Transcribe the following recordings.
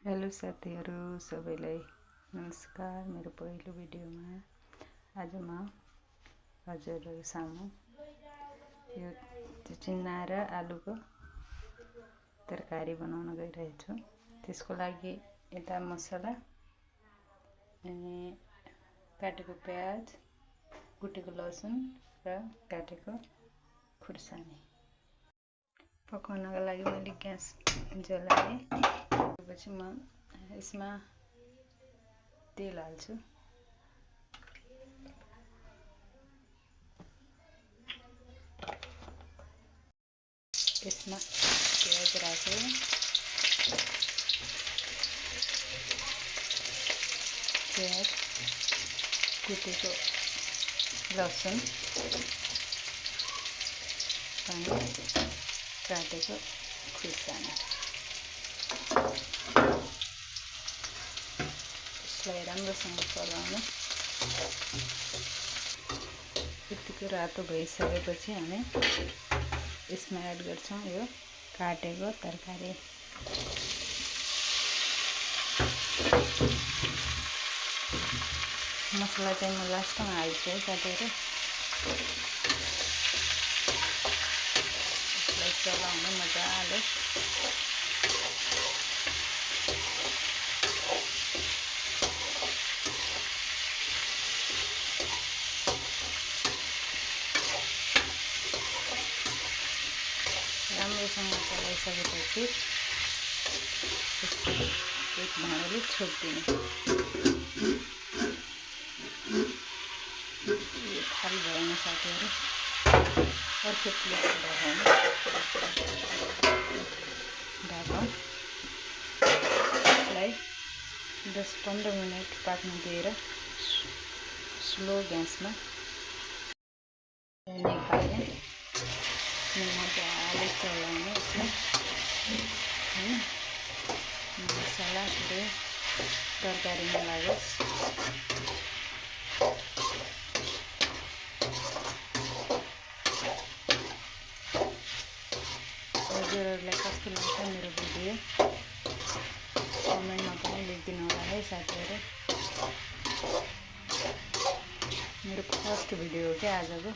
Hello साथीहरू सबैलाई नमस्कार। मेरो पहिलो भिडियोमा आज म हजुरहरु सामु यो चिन्ना र आलुको तरकारी बनाउन गइरहेछु। त्यसको लागि यता मसला अनि काटेको प्याज, कुटेको लसुन र काटेको खुर्सानी। पकाउनका लागि मैले ग्यास जलाए। त्यसपछि म यसमा तेल हाल्छु। यसमा प्याज राखे, प्याज, कुटेको लसुन अनि काटेको खुर्सानी यसलाई राम्रोसँग चलाउनु। यतिको रातो भइसकेपछि हामी यसमा एड गर्छौं यो काटेको तरकारी। मसला चाहिँ म लास्टमा हाल्छु है साथीहरु। यसलाई चलाउनु मजाले। राम्रोसँग चलाइसकेपछि एक भाँडाले छोपिदिनु। यो थाल भएन साथीहरु, अर्को प्लेटमा राखौँ। ढाकौँ। यसलाई 10-15 मिनेट पाक्न दिएर स्लो ग्यासमा निकाल्ने। मजाले चलाउने यसलाई। मसला पुरै तरकारीमा लागोस्। हजुरहरुलाई कस्तो लाग्छ मेरो भिडियो कमेन्टमा पनि लेखिदिनु होला है साथीहरु। मेरो फर्स्ट भिडियो हो क्या आजको।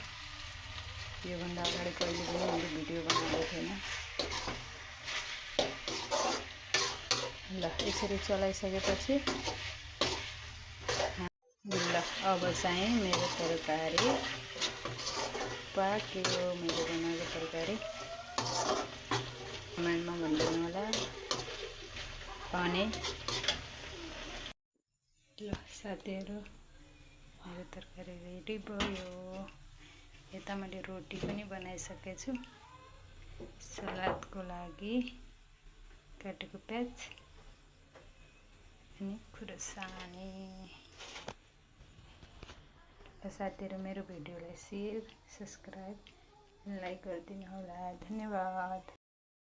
योभन्दा अगाडि कहिले पनि मैले भिडियो बनाएको थिएन। ल यसरी चलाइसकेपछि ल अब चाहिँ मेरो तरकारी पाक्यो। मैले बनाएको तरकारी कमेन्टमा भनिदिनु होला। अनि ल साथीहरु मेरो तरकारी रेडी भयो। यता मैले रोटी पनि बनाइसकेछु। सलादको लागि काटेको प्याज अनि खुर्सानी। साथीहरु मेरो भिडियोलाई शेयर, सब्स्क्राइब, लाइक गरिदिनु होला। धन्यवाद।